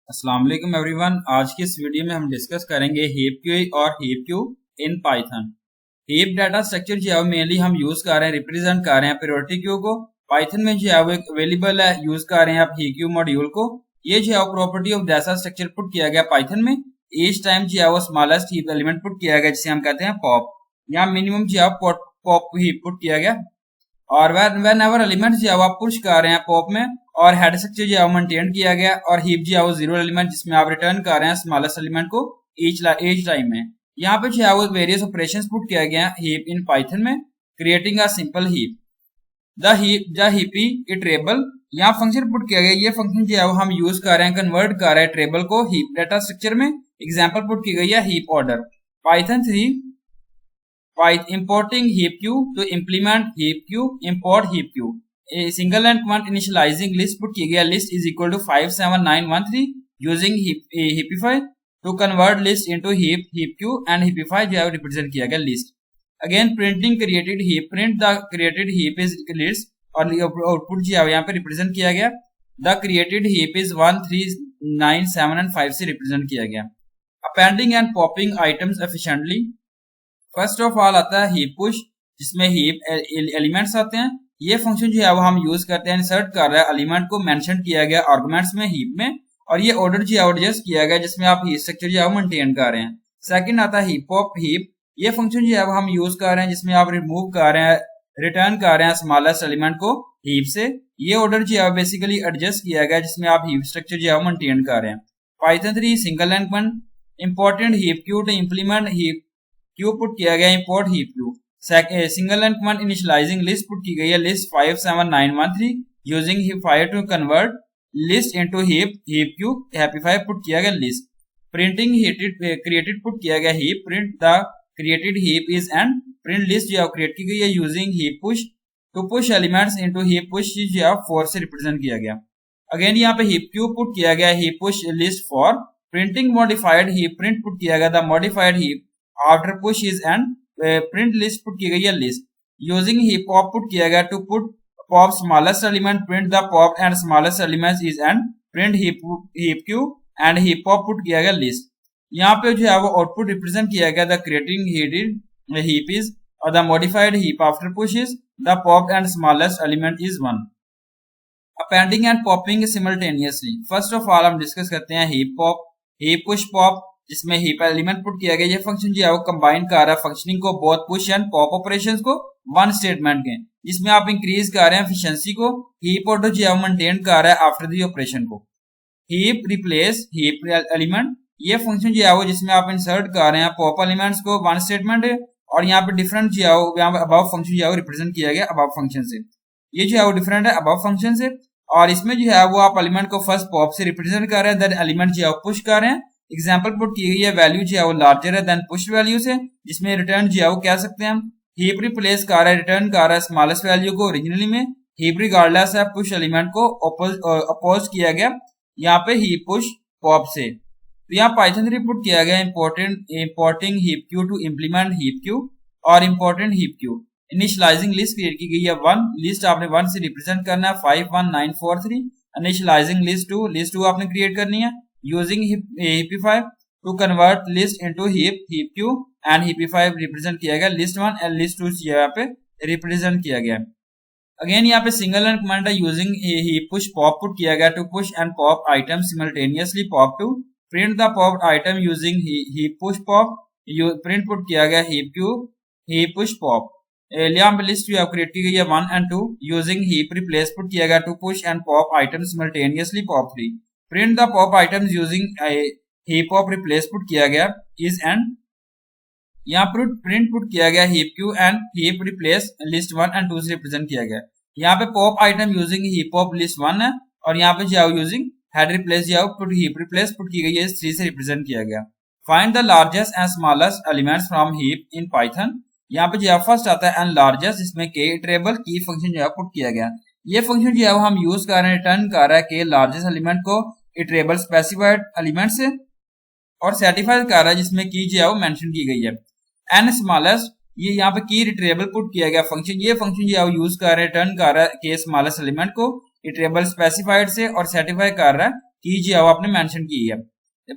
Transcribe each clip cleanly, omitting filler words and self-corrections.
अस्सलाम वालेकुम एवरीवन। आज की इस वीडियो में हम डिस्कस करेंगे हीप क्यू और heap Q in Python. Heap data structure जो है मेनली हम यूज कर रहे हैं, रिप्रेजेंट कर रहे हैं प्रायोरिटी क्यू को। पाइथन में जो है वो अवेलेबल है, यूज कर रहे हैं आप हीप क्यू मॉड्यूल को। ये जो है property of data structure put किया गया पाइथन में। ईच टाइम जो है वो स्मॉलेस्ट हीप एलिमेंट पुट किया गया, जिसे हम कहते हैं पॉप। यहाँ मिनिमम जो है पॉप हीप पुट किया गया। और वेन एवर एलिमेंट जो है आप पुश कर रहे हैं पॉप में, और हेड स्ट्रक्चर जो है मेंटेन किया गया, और हीप जो है वो जीरो एलिमेंट जिसमें आप रिटर्न कर रहे हैं स्मॉलेस्ट एलिमेंट को ईच टाइम में। यहाँ पे जो है वो वेरियस ऑपरेशंस पुट किया गया हीप इन पाइथन में, creating a simple heap. The heapy iterable, यहाँ फंक्शन पुट किया गया। ये फंक्शन जो है वो हम यूज कर रहे हैं, कन्वर्ट कर रहे हैं ट्रेबल को हीप डाटा स्ट्रक्चर में। एग्जाम्पल पुट की गई है heap order. Python 3 importing heap queue to implement heap queue, import heap queue. A single and command initializing list put की गया, list is equal to 57913 using heapify to convert list into heap queue, and heapify जो है represent किया गया list. Again printing created heap, print the created heap is list, और output जो है यहाँ पे represent किया गया the created heap is 1 3 9 7 and 5 से represent किया गया. Appending and popping items efficiently. First of all आता है हीप पुश, जिसमें हीप एलिमेंट्स आते हैं। ये फंक्शन जो है वो हम यूज करते हैं, इंसर्ट कर रहा है एलिमेंट को मेंशन किया गया आर्गुमेंट्स में हीप में, और ये ऑर्डर जो है एडजस्ट किया गया जिसमें आप हीप स्ट्रक्चर जो है वो मेंटेन कर रहे हैं। सेकंड आता है हीप पॉप हीप। ये फंक्शन जो है वो हम यूज कर रहे हैं जिसमें आप रिमूव कर रहे हैं, रिटर्न कर रहे हैं स्मॉलेस्ट एलिमेंट को हीप से। ये ऑर्डर जो है बेसिकली एडजस्ट किया गया जिसमें आप हीप स्ट्रक्चर जो है मेंटेन कर रहे हैं। Python 3 single end important heap queue to implement heap queue put किया गया, import heap queue. Single and command initialising list put की गई है, list 57913 using heapify to convert list into heap queue. Heapify put किया गया list. Printing created put किया गया heap, print the created heap is and print list जो है create की गई है using heap push to push elements into heap push जो है 4 से रिप्रेजेंट किया गया। अगेन यहाँ पे हीप क्यू पुट किया गया, heap push list for printing modified heap, print put किया गया the modified heap after push is and print list put की गई है list. Using heap pop put किया गया to put pop smallest element, print the pop and smallest elements is and print heap queue and heap pop put किया गया list. यहाँ पे जो है वो आउटपुट रिप्रेजेंट किया गया द क्रिएटिंग हीप इज और the modified heap after push is the pop and smallest element is 1। Appending and popping simultaneously. First of all हम डिस्कस करते हैं heap pop, heap push pop, जिसमें heap element put किया गया। ये function जो है वो कंबाइन कर रहा है फंक्शनिंग को, both push and pop operations को वन स्टेटमेंट के, जिसमें आप इंक्रीज कर रहे हैं एफिशिएंसी को। हीप ऑर्डर जो है वो मेंटेन कर रहा है आफ्टर दी ऑपरेशन को। हीप रिप्लेस हीप एलिमेंट, ये फंक्शन जो है वो जिसमें आप इंसर्ट कर रहे हैं पॉप एलिमेंट्स को, वन स्टेटमेंट है। और यहाँ पे डिफरेंट जो है वो यहाँ पे अबव फंक्शन जो है वो रिप्रेजेंट किया गया अबव फंक्शन से। ये जो है वो डिफरेंट है अबव फंक्शन से, और इसमें जो है वो आप एलिमेंट को फर्स्ट पॉप से रिप्रेजेंट कर रहे हैं, देन एलिमेंट जो है वो पुश कर रहे हैं। एग्जाम्पल पुट की गई है, वैल्यू जो है वो लार्जर है देन पुश वैल्यू से, जिसमें रिटर्न जो है वो कह सकते हैं हम हीप रिप्लेस कर रहा है, रिटर्न कर रहा है स्मॉलेस्ट वैल्यू को ओरिजिनली में। हीप रिगार्डलेस है, पुश एलिमेंट को अपोज किया गया यहाँ पे हीप पुश पॉप से। तो यहाँ पाइथन 3 पुट किया गया importing heap queue to implement heap queue और important heap queue. Initialising list create की गई है 1, लिस्ट आपने 1 से रिप्रेजेंट करना है 51943। इनिशियलाइजिंग लिस्ट 2 आपने क्रिएट करनी है using heapify to convert list into heap queue, and heapify represent किया गया list 1 and list 2 यहाँ पे represent किया गया। अगेन यहाँ पे सिंगल एंड कमांड है, using heap push pop put किया गया to push and pop item simultaneously pop to print the popped item using heap push pop, print put किया गया heap push pop। यहाँ पे लिस्ट जो क्रिएट की गई है 1 and 2 using heap replace put किया गया to push and pop item simultaneously pop 3। Print the pop items using heap pop replace put किया गया इज एंड यहाँ पर प्रिंट पुट किया गया heap queue and heap replace list 1 and 2 से represent किया गया। यहाँ पे pop item using heap pop list 1 है, और यहाँ पे जाओ यूजिंग हेड रिप्लेस जाओ पुट हीप रिप्लेस पुट की गई है 3 से रिप्रेजेंट किया गया। Find the largest and smallest elements from heap in Python. यहाँ पे जो फर्स्ट आता है एंड लार्जेस्ट, जिसमें के इटरेबल की फंक्शन जो है पुट किया गया। ये फंक्शन जो है वो हम यूज कर रहे हैं, रिटर्न कर रहा है के लार्जेस्ट एलिमेंट को इटरेबल स्पेसिफाइड एलिमेंट से, और सर्टिफाइड कर रहा है जिसमें की जो है वो मेंशन की गई है। एन स्मॉलेस्ट, ये यहाँ पे की रिट्रेबल पुट किया गया फंक्शन, ये फंक्शन जो है वो यूज कर रहा है, रिटर्न कर रहा है के स्मॉलेस्ट एलिमेंट को इटरेबल स्पेसिफाइड से, और सर्टिफाई कर रहा है कीजिए, वो आपने मेंशन की है।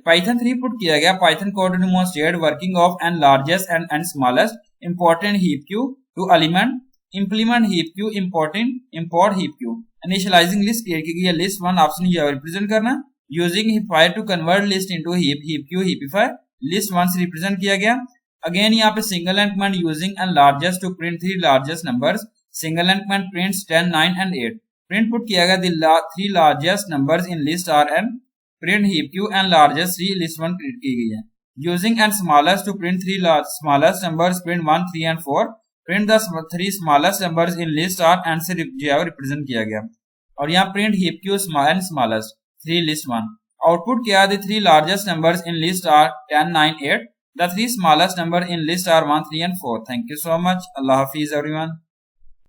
पाइथन 3 पुट किया गया, Python code demonstrate working of and largest and smallest important heap queue to element implement heap queue import heap queue initializing list create की गई है। list 1 ऑप्शन ये रिप्रेजेंट करना using heapify to convert list into heap queue heapify list 1 से represent किया गया। Again यहाँ पे single and command using and largest to print 3 largest numbers, single and command prints 10 9 and 8। Print put किया गया the 3 largest numbers in list are and print heap queue and largest 3 list 1 create की गई है। Using and smallest to print 3 smallest numbers print 1 3 and 4 print the 3 smallest numbers in list are and से represent किया गया। और यहाँ print heap queue and smallest 3 list 1। Output किया the 3 largest numbers in list are 10 9 8, the 3 smallest number in list are 1 3 and 4। Thank you so much. अल्लाह हाफिज everyone.